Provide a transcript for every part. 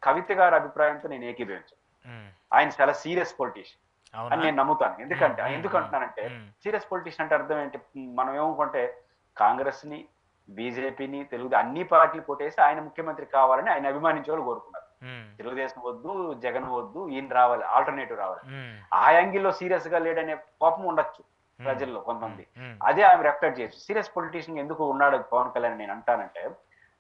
కవిత గారి అభిప్రాయంతో నేను ఏకీభవించను. హ్మ్. ఆయన చాలా సీరియస్ పొలిటీషియన్ అని అవునా? నేను నమ్ముతాను. హ్మ్. ఎందుకంటే హ్మ్. హ్మ్. ఎందుకంటున్నానంటే హ్మ్. సీరియస్ పొలిటీషియన్ అంటే అర్థం ఏంటి? మనం ఏమనుకుంటే కాంగ్రెస్‌ని, బీజేపీని, అన్ని పార్టీలు కొట్టేసి ఆయన ముఖ్యమంత్రి కావాలని ఆయన అభిమానించేవాళ్ళు కోరుకున్నారు. హ్మ్. తెలుగుదేశం వద్దు, జగన్ వద్దు, ఈయన రావాలి, ఆల్టర్‌నేటివ్ రావాలి. హ్మ్. ఆ యాంగిల్‌లో సీరియస్‌గా లేడనే కోపం ఉండొచ్చు హ్మ్. ప్రజల్లో హ్మ్. కొంతమంది. హ్మ్. అదే ఆమె రెఫ్లెక్ట్ చేయొచ్చు. సీరియస్ పొలిటీషియన్ ఎందుకు ఉన్నాడు పవన్ కళ్యాణ్ అని నేను అంటానంటే,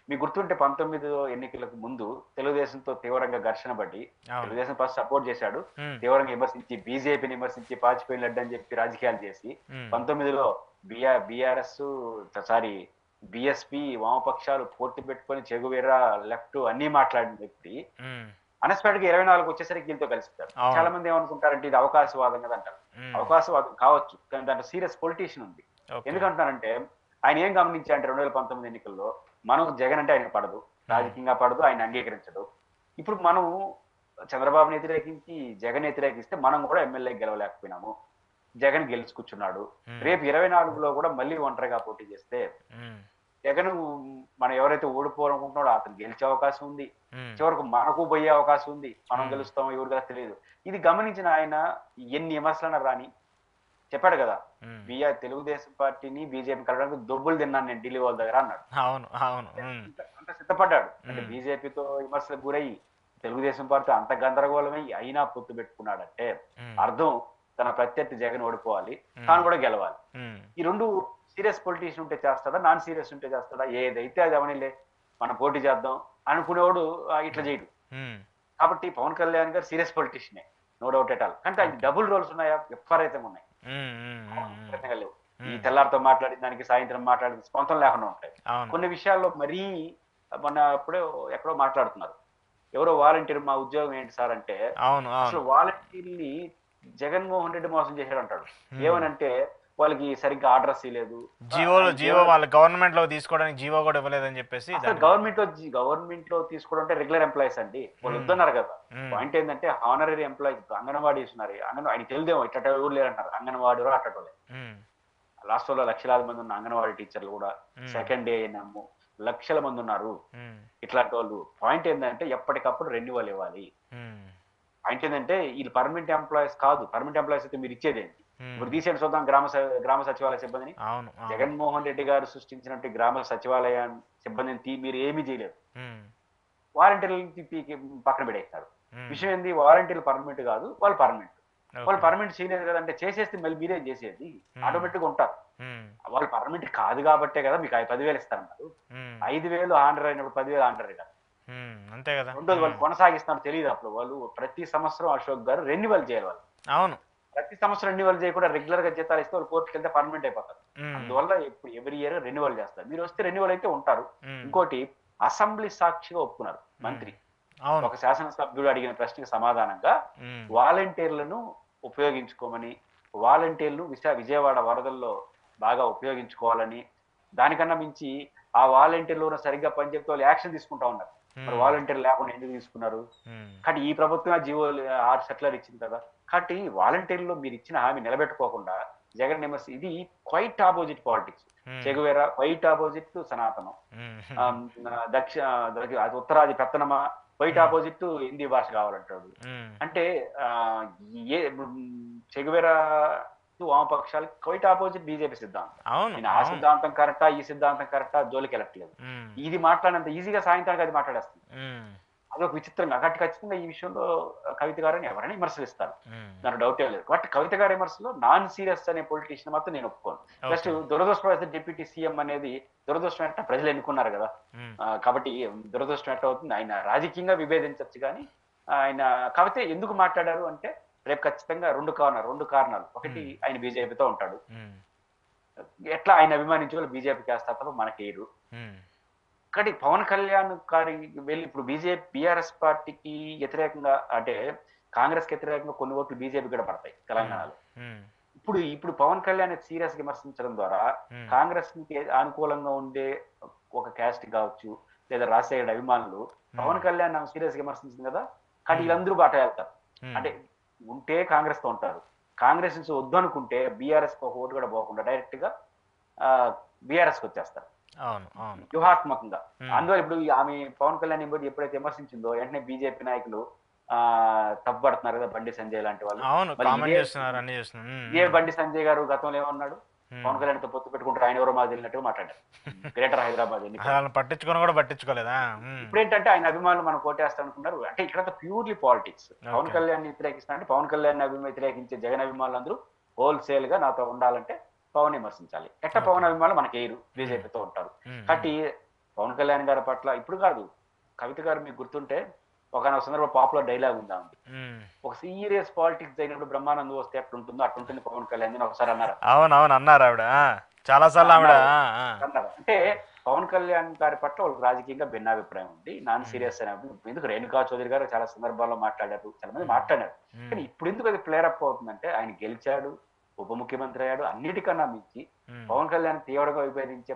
మీకు గుర్తుంటే 19 ఎన్నికలకు ముందు తెలుగుదేశంతో తీవ్రంగా ఘర్షణ పడి, అవును. తెలుగుదేశం ఫస్ట్ సపోర్ట్ చేశాడు. హ్మ్. తీవ్రంగా విమర్శించి, బీజేపీని విమర్శించి, పాచిపోయిన లడ్డు అని చెప్పి రాజకీయాలు చేసి, హ్మ్. 19లో బీఆర్ఎస్ సారీ బీఎస్పీ వామపక్షాలు పొత్తు పెట్టుకొని చెగువేరా లెఫ్ట్ అన్నీ మాట్లాడిన వ్యక్తి హ్మ్. అన్ఎక్స్పెక్టెడ్ గా 24 వచ్చేసరికి వీళ్ళతో కలిసిపోతారు. చాలా అవును. మంది ఏమనుకుంటారంటే ఇది అవకాశవాదం కదా అంటారు. హ్మ్. అవకాశవాదం కావచ్చు, కానీ దాంట్లో సీరియస్ పొలిటీషియన్ ఉంది. ఓకే. ఎందుకంటున్నానంటే ఆయన ఏం గమనించారంటే 2019 ఎన్నికల్లో మనం జగన్ అంటే ఆయన పడదు, హ్మ్. రాజకీయంగా పడదు, ఆయన అంగీకరించడు. ఇప్పుడు మనం చంద్రబాబుని వ్యతిరేకించి జగన్ వ్యతిరేకిస్తే మనం కూడా ఎమ్మెల్యే గెలవలేకపోయినాము. జగన్ గెలిచి కూర్చున్నాడు. హ్మ్. రేపు 24లో కూడా మళ్ళీ ఒంటరిగా పోటీ చేస్తే హ్మ్. జగన్ మనం ఎవరైతే ఓడిపోవాలనుకుంటున్నాడో అతను గెలిచే అవకాశం ఉంది. హ్మ్. చివరకు మనకు పోయే అవకాశం ఉంది. మనం హ్మ్. గెలుస్తామో ఎవరిదో తెలియదు. ఇది గమనించిన ఆయన ఎన్ని విమర్శలన్నా రాని చెప్పాడు కదా! హ్మ్. తెలుగుదేశం పార్టీని, బీజేపీని కలవడానికి దొబ్బులు తిన్నాను నేను ఢిల్లీ వాళ్ళ దగ్గర అన్నాడు. అవును. అవును. అంటే హ్మ్. అంత సిద్ధపడ్డాడు. అంటే హ్మ్. బీజేపీతో విమర్శలకు గురయ్యి, తెలుగుదేశం పార్టీ అంత గందరగోళమై అయినా పొత్తు పెట్టుకున్నాడంటే హ్మ్. అర్థం తన ప్రత్యర్థి జగన్ ఓడిపోవాలి. హ్మ్. తాను కూడా గెలవాలి. హ్మ్. ఈ 2 సీరియస్ పొలిటీషియన్ ఉంటే చేస్తాడా? నాన్ సీరియస్ ఉంటే చేస్తాడా? ఏదైతే అది అవనీలే మనం పోటీ చేద్దాం అనుకునేవాడు ఇట్లా హ్మ్. చేయడు. హ్మ్. కాబట్టి పవన్ కళ్యాణ్ గారు సీరియస్ పొలిటీషియనే. No doubt at all. కానీ ఆయనకి ఓకే. డబుల్ రోల్స్ ఉన్నాయా? విపరీతంగా ఉన్నాయి. హ్మ్. హ్మ్. హ్మ్. హ్మ్. విపరీతంగా లేవు. ఈ హ్మ్. తెల్లారితో మాట్లాడిన దానికి, సాయంత్రం మాట్లాడిన పొంతన లేకుండా ఉంటాయి. అవును. కొన్ని విషయాల్లో మరీ మొన్న ఎప్పుడో ఎక్కడో మాట్లాడుతున్నారు. ఎవరో వాలంటీర్ మా ఉద్యోగం ఏంటి సార్ అంటే, అవును. అసలు అవును. వాలంటీర్‌ని జగన్మోహన్ రెడ్డి మోసం చేశాడంటాడు. హ్మ్. ఏమనంటే వాళ్ళకి సరిగ్గా ఆర్డర్స్ ఇయ్యలేదు. ఆయన జీవో ఏమన్నా వాళ్ళ గవర్నమెంట్‌లో తీసుకోవడానికి జీవో గూడా ఇవ్వలేదని జెప్పేసి అసలు దాని గవర్నమెంట్‌లో తీసుకోవడం అంటే రెగ్యులర్ ఎంప్లాయీస్ అండి. వాళ్ళు హ్మ్. వద్దన్నారు కదా! హ్మ్. పాయింట్ ఏందంటే హానరరీ ఎంప్లాయీస్ ఇప్పుడు అంగన్వాడీస్ ఉన్నారు. ఆయనకి తెలిదేమో ఇట్లాంటి ఎవరు లేరంటున్నారు. అంగన్వాడీలో అట్లాంటోళ్ళే. హ్మ్. రాష్ట్రంలో లక్షలాది మంది ఉన్న అంగన్వాడీ టీచర్లు కూడా హ్మ్. సెకండ్ ఏఎన్ఎం లక్షల మంది ఉన్నారు. హ్మ్. ఇట్లాంటి వాళ్ళు పాయింట్ ఏంటంటే ఎప్పటికప్పుడు రెన్యువల్ ఇవ్వాలి. హ్మ్. పాయింట్ ఏంటంటే వీళ్ళు పర్మనెంట్ ఎంప్లాయీస్ కాదు. పర్మనెంట్ ఎంప్లాయీస్ అయితే మీరు ఇచ్చేదేంటి? హ్మ్. ఇప్పుడు తీసేయండి చూద్దాం గ్రామ సచివాలయ సిబ్బందిని. అవును. అవును. జగన్మోహన్ రెడ్డి గారు సృష్టించినట్టు గ్రామ సచివాలయ సిబ్బందిని మీరు ఏమీ చేయలేరు. హ్మ్. వాలంటీర్‌లని పీకి పక్కన పెట్టేస్తారు. హ్మ్. విషయం ఏంది వాలంటీర్లు పర్మనెంట్ కాదు. వాళ్ళు పర్మనెంట్. వాళ్ళు ఓకే. పర్మనెంట్ చేయలేదు కదంటే చేసేస్తే మళ్ళీ మీరేం చేసేది? హ్మ్. ఆటోమేటిక్‌గా ఉంటారు. హ్మ్. వాళ్ళు పర్మనెంట్ కాదు కాబట్టే కదా మీకు 10,000 ఇస్తారన్నారు. హ్మ్. 5,000 ఆనర్ అయినప్పుడు 10,000 ఆనరే కదా! హ్మ్. అంతే గదా! రెండోది వాళ్ళు హ్మ్. కొనసాగిస్తారో తెలీదు అప్పుడు. వాళ్ళు ప్రతి సంవత్సరం అశోక్ గారు రెన్యువల్ చేయాలి వాళ్ళు. అవును. ప్రతి సంవత్సరం రెన్యువల్ చేయకుండా రెగ్యులర్‌గా జీతాలు ఇస్తే వాళ్ళు కోర్ట్‌కెళ్తే పర్మనెంట్ అయిపోతారు. హ్మ్. అందువల్ల ఇప్పుడు ఎవ్రీ ఇయర్ రెన్యువల్ చేస్తారు. మీరొస్తే రెన్యువల్ అయితే ఉంటారు. హ్మ్. ఇంకోటి అసెంబ్లీ సాక్షిగా ఒప్పుకున్నారు హ్మ్. మంత్రి. అవును. ఒక శాసనసభ్యుడు అడిగిన ప్రశ్నకి సమాధానంగా హ్మ్. వాలంటీర్లను ఉపయోగించుకోమని, వాలంటీర్లు విజయవాడ వరదల్లో బాగా ఉపయోగించుకోవాలని, దానికన్నా మించి ఆ వాలంటీర్లు సరిగ్గా పనిచేయకపోతే వాళ్ళు యాక్షన్ తీసుకుంటా ఉన్నారు. మరి హ్మ్. వాలంటీర్లు లేకుండా ఎందుకు తీసుకున్నారు? హ్మ్. కానీ ఈ ప్రభుత్వం ఆ జీవోలు 6 సర్క్యులర్ ఇచ్చింది కదా! కాబట్టి వాలంటీర్‌లో మీరిచ్చిన హామీ నిలబెట్టుకోకుండా జగన్ ఇది క్వైట్ అపోజిట్ పాలిటిక్స్. హ్మ్. చెగువేరా క్వైట్ అపోజిట్ సనాతనం. హ్మ్. ఆహ్, దక్ష అది ఉత్తరాది పెత్తనమా, క్వైట్ హ్మ్. అపోజిట్ హిందీ భాష కావాలంటాడు. హ్మ్. అంటే ఆహ్, ఇప్పుడు చెగువేరా వామపక్షాలకి క్వైట్ అపోజిట్ బీజేపీ సిద్ధాంతం. అవును. నేను ఆ అవును. సిద్ధాంతం కరెక్టా, ఈ సిద్ధాంతం కరెక్టా జోలికెళ్ళట్లేదు. హ్మ్. ఇది మాట్లాడినంత ఈజీగా సాయంత్రానికి అది మాట్లాడేస్తుంది. హ్మ్. అదొక విచిత్రంగా. కాబట్టి ఖచ్చితంగా ఈ విషయంలో కవిత గారిని ఎవరైనా విమర్శిస్తారు. హ్మ్. దాంట్లో డౌటే లేదు. బట్ కవిత గారి విమర్శలో నాన్ సీరియస్ అనే పొలిటీషియన్ మాత్రం నేను ఒప్పుకోను. Plus okay. దురదృష్టవశాత్తు డిప్యూటీ సీఎం అనేది దురదృష్టం ఎట్టా ప్రజలు ఎన్నుకున్నారు గదా! హ్మ్. కాబట్టి దురదృష్టం ఎట్టా అవుతుంది. ఆయన రాజకీయంగా విభేదించొచ్చు గానీ, ఆయన కాకపోతే ఎందుకు మాట్లాడారు అంటే, రేపు ఖచ్చితంగా 2 కారణాలు. ఒకటి హ్మ్. ఆయన బీజేపీతో ఉంటాడు. హ్మ్. ఎట్లా ఆయన అభిమానించే వాళ్ళు బీజేపీకేస్తారు తప్ప మనకెయ్యరు. హ్మ్. కానీ పవన్ కళ్యాణ్ గారి వెళ్ళి ఇప్పుడు బీఆర్ఎస్ పార్టీకి వ్యతిరేకంగా అంటే కాంగ్రెస్‌కి వ్యతిరేకంగా కొన్ని ఓట్లు బీజేపీకి కూడా పడతాయి హ్మ్. తెలంగాణలో. హ్మ్. ఇప్పుడు పవన్ కళ్యాణ్ సీరియస్‌గా విమర్శించడం ద్వారా హ్మ్. కాంగ్రెస్‌కి అనుకూలంగా ఉండే ఒక క్యాస్ట్ కావచ్చు, లేదా రాజశేఖర్ అభిమానులు హ్మ్. పవన్ కళ్యాణ్ సీరియస్‌గా విమర్శించింది కదా! కాబట్టి హ్మ్. వీళ్ళందరూ బాట వెళ్తారు. హ్మ్. అంటే ఉంటే కాంగ్రెస్‌తో ఉంటారు. కాంగ్రెస్ నుంచి వద్దనుకుంటే బీఆర్ఎస్‌కి ఒక ఓటు కూడా పోకుండా డైరెక్ట్‌గా ఆహ్, బీఆర్ఎస్‌కొచ్చేస్తారు. అవును. అవును. వ్యూహాత్మకంగా. హ్మ్. అందువల్ల ఇప్పుడు ఆమె పవన్ కళ్యాణ్ బట్టి ఎప్పుడైతే విమర్శించిందో వెంటనే బీజేపీ నాయకులు తప్పుపడుతున్నారు కదా బండి సంజయ్ లాంటి వాళ్ళు. అవును. మళ్ళీ కామెంట్ చేస్తున్నారు. అన్నీ చేస్తున్నారు. హ్మ్. ఇదే హ్మ్. బండి సంజయ్ గారు గతంలో ఏమన్నాడు? హ్మ్. పవన్ కళ్యాణ్‌తో పొత్తు పెట్టుకుంటారు ఆయన ఎవరో మాకు తెలియనట్టుగా మాట్లాడారు. గ్రేటర్ హైదరాబాద్ అసలు ఎన్నికల్లో. ఆళ్ళని పట్టించుకొని కూడా పట్టించుకోలేదా? హ్మ్. ఇప్పుడేంటంటే ఆయన అభిమానులు మనం కోటేస్తారనుకున్నారు. అంటే ఇక్కడంతా ప్యూర్‌లీ పాలిటిక్స్. పవన్ ఓకే. కళ్యాణ్‌ని వ్యతిరేకిస్తా అంటే పవన్ కళ్యాణ్‌ని వ్యతిరేకించే జగన్ అభిమానులందరూ హోల్‌సేల్‌గా నాతో ఉండాలంటే పవన్ విమర్శించాలి. ఓకే. పవన్ అభిమానులు మనకెయరు. హ్మ్. బీజేపీతో ఉంటారు. హ్మ్. హ్మ్. కాబట్టి పవన్ కళ్యాణ్ గారి పట్ల ఇప్పుడు కాదు. కవిత గారు మీకు గుర్తుంటే ఒకానొక సందర్భంలో పాపులర్ డైలాగ్ ఉంది ఆమెది. హ్మ్. ఒక సీరియస్ పాలిటిక్స్ జరిగినప్పుడు బ్రహ్మానందం వస్తే ఎట్లుంటుందో అట్లుంటుంది పవన్ కళ్యాణ్‌ది అని ఒకసారి అన్నారు. అవునవును. అన్నారావిడ. ఆ! చాలా సార్లు ఆవిడ అన్నారు. ఆ! ఆ! అన్నారు. అంటే పవన్ కళ్యాణ్ గారి పట్ల వాళ్ళకి రాజకీయంగా భిన్నాభిప్రాయం ఉంది. నాన్ హ్మ్. సీరియస్ అని ఎందుకు రేణుకా చౌదరి గారు చాలా సందర్భాల్లో మాట్లాడారు. చాలా మంది హ్మ్. మాట్లాడారు. కానీ హ్మ్. ఇప్పుడెందుకు అది ఫ్లేర్ అప్ అవుతుందంటే ఆయన గెలిచాడు, ఉప ముఖ్యమంత్రి అయ్యాడు. అన్నిటికన్నా మించి హ్మ్. పవన్ కళ్యాణ్ తీవ్రంగా విభేదించే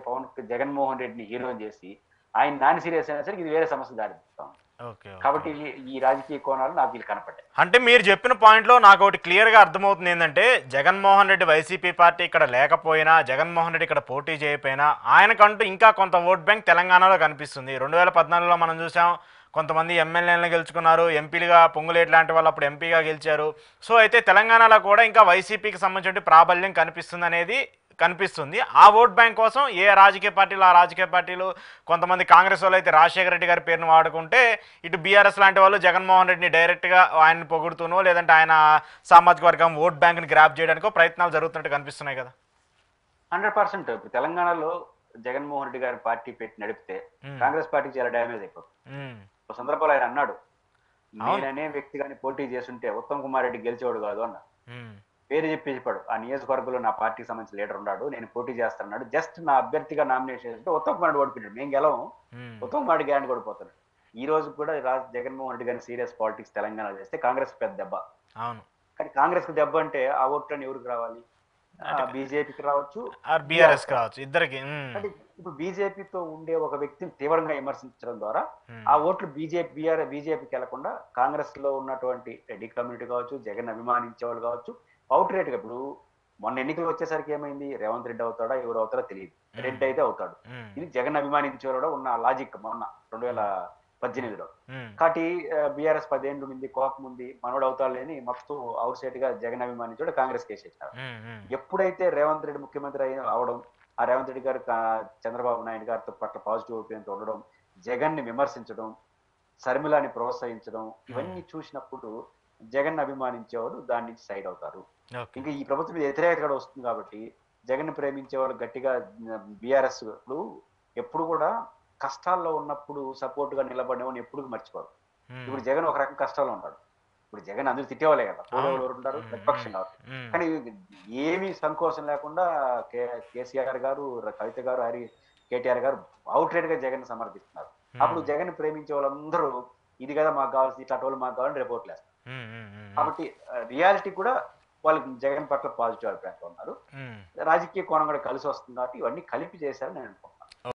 జగన్మోహన్ రెడ్డిని హీరోని చేసి ఆయన నాన్ సీరియస్ అయినా సరే ఇది వేరే సమస్య దారితీస్తా ఉంది. ఓకే. ఓకే. కాబట్టి ఈ రాజకీయ కోణాలు నాకు వీళ్ళు కనపడ్డాయి. అంటే మీరు చెప్పిన పాయింట్‌లో నాకొకటి క్లియర్‌గా అర్థమవుతుంది ఏందంటే, జగన్మోహన్ రెడ్డి వైసీపీ పార్టీ ఇక్కడ లేకపోయినా, జగన్మోహన్ రెడ్డి ఇక్కడ పోటీ చేయకపోయినా, ఆయనకంటూ ఇంకా కొంత ఓట్ బ్యాంక్ తెలంగాణలో కనిపిస్తుంది. 2014లో మనం చూసాం. కొంతమంది ఎమ్మెల్యేలను గెలుచుకున్నారు. ఎంపీలుగా పొంగులేటి లాంటి వాళ్ళు అప్పుడు ఎంపీగా గెలిచారు. సో, అయితే తెలంగాణలో కూడా ఇంకా వైసీపీకి సంబంధించిన ప్రాబల్యం కనిపిస్తుందనేది కనిపిస్తుంది. ఆ ఓట్ బ్యాంక్ కోసం ఏ రాజకీయ పార్టీలు ఆ రాజకీయ పార్టీలు కొంతమంది కాంగ్రెస్ వాళ్ళు అయితే రాజశేఖర రెడ్డి గారి పేరును వాడుకుంటే ఇటు బీఆర్ఎస్ లాంటి వాళ్ళు జగన్మోహన్ రెడ్డిని డైరెక్ట్గా ఆయన్ని పొగుడుతూనో లేదంటే ఆయన సామాజిక వర్గం ఓట్ బ్యాంక్ని గ్రాప్ చేయడానికో ప్రయత్నాలు జరుగుతున్నట్టు కనిపిస్తున్నాయి కదా. 100% ఇప్పుడు తెలంగాణలో జగన్మోహన్ రెడ్డి గారి పార్టీ పెట్టి నడిపితే ఉమ్, కాంగ్రెస్ పార్టీకి చాలా డ్యామేజ్ అయిపోతుంది. ఉమ్, ఒక సందర్భంలో ఆయన అన్నాడు, అవును. నేననే వ్యక్తి గాని పోటీ చేస్తుంటే ఉత్తమ్ కుమార్ రెడ్డి గెలిచేవాడు కాదు అన్న. ఉమ్, పేరు చెప్పి చెప్పాడు. ఆ నియోజకవర్గంలో నా పార్టీకి సంబంధించిన లీడర్ ఉన్నాడు. నేను పోటీ చేస్తానన్నాడు. జస్ట్ నా అభ్యర్థిగా నామినేషన్ చేస్తే ఉత్తమ్ కుమార్ రెడ్డి ఓడిపోయాడు. మేము గెలవం. ఉమ్, ఉత్తమ్ కుమార్ రెడ్డి గ్యారెంటీ ఓడిపోతాడు. ఈ రోజు కూడా జగన్మోహన్ రెడ్డి గారిని సీరియస్ పాలిటిక్స్ తెలంగాణ చేస్తే కాంగ్రెస్ పెద్ద దెబ్బ. అవును. కానీ కాంగ్రెస్ కు దెబ్బ అంటే ఆ ఓట్లని ఎవరికి రావాలి? అంటే బీజేపీకి రావచ్చు, ఆర్ బీఆర్ఎస్ బీఆర్ఎస్ కావచ్చు ఇద్దరికి. ఉమ్, అంటే ఇప్పుడు బీజేపీతో ఉండే ఒక వ్యక్తిని తీవ్రంగా విమర్శించడం ద్వారా ఆ ఉమ్, ఓట్లు బీజేపీకి వెళ్లకుండా కాంగ్రెస్ లో ఉన్నటువంటి రెడ్డి కమ్యూనిటీ కావచ్చు, జగన్ అభిమానించే వాళ్ళు కావచ్చు, అవుట్ రేట్ గా ఇప్పుడు మొన్న ఎన్నికలు వచ్చేసరికి ఏమైంది? రేవంత్ రెడ్డి అవుతాడా ఎవరు అవుతారో తెలియదు. ఉమ్, రెడ్డి అయితే అవుతాడు. ఉమ్, ఇది జగన్ అభిమానించేవాడు ఉన్న లాజిక్ మొన్న ఉమ్, 2018లో. ఉమ్, కాబట్టి బీఆర్ఎస్ 10 ఏళ్ళు ఉంది, కోపం ఉంది, మనోడు అవుతాడులేని మొత్తం అవుట్ సైడ్ గా జగన్ అభిమానించాడు కాంగ్రెస్ కేసేసినారు. ఉమ్, ఉమ్, ఎప్పుడైతే రేవంత్ రెడ్డి ముఖ్యమంత్రి అవడం, ఆ రేవంత్ రెడ్డి గారు చంద్రబాబు నాయుడు గారితో పట్ల పాజిటివ్ ఒపీనియన్‌తో ఉండడం, జగన్‌ని విమర్శించడం, షర్మిలని ప్రోత్సహించడం, ఉమ్, ఇవన్నీ చూసినప్పుడు జగన్‌ని అభిమానించేవాళ్ళు దాని నుంచి సైడ్ అవుతారు. ఓకే. ఇంకా ఈ ప్రభుత్వం మీద వ్యతిరేకత కూడా వస్తుంది కాబట్టి, జగన్‌ని ప్రేమించేవాళ్ళు గట్టిగా బీఆర్ఎస్ ఎప్పుడు కూడా కష్టాల్లో ఉన్నప్పుడు సపోర్ట్‌గా నిలబడినవాడిని ఎప్పుడు మర్చిపోరు. ఉమ్, ఇప్పుడు జగన్ ఒక రకం కష్టాల్లో ఉన్నాడు. ఇప్పుడు జగన్ అందరూ తిట్టేవాళ్ళే కదా! అవును. పోగేవాళ్ళు ఎవరుంటారు? ఉమ్, ఉమ్, ప్రతిపక్షం కాబట్టి. ఉమ్, కానీ ఏమీ సంకోచం లేకుండా కే కేసీఆర్ గారు, కవిత గారు, కేటీఆర్ గారు ఔట్‌రైట్‌గా జగన్‌ని సమర్థిస్తున్నారు. అప్పుడు ఉమ్, జగన్‌ని ప్రేమించే వాళ్ళందరూ ఇది కదా మాకు కావాల్సింది, ఇట్లాంటోళ్ళు మాకు కావాలని రేపు ఓట్లేస్తారు. ఉమ్, ఉమ్, ఉమ్, ఉమ్, కాబట్టి రియాలిటీ కూడా వాళ్ళకి జగన్ పట్ల పాజిటివ్ అభిప్రాయంతో ఉన్నారు. ఉమ్. రాజకీయ కోణం కూడా కలిసొస్తుంది కాబట్టి ఇవన్నీ కలిపి చేశారని నేను అనుకుంటున్నాను.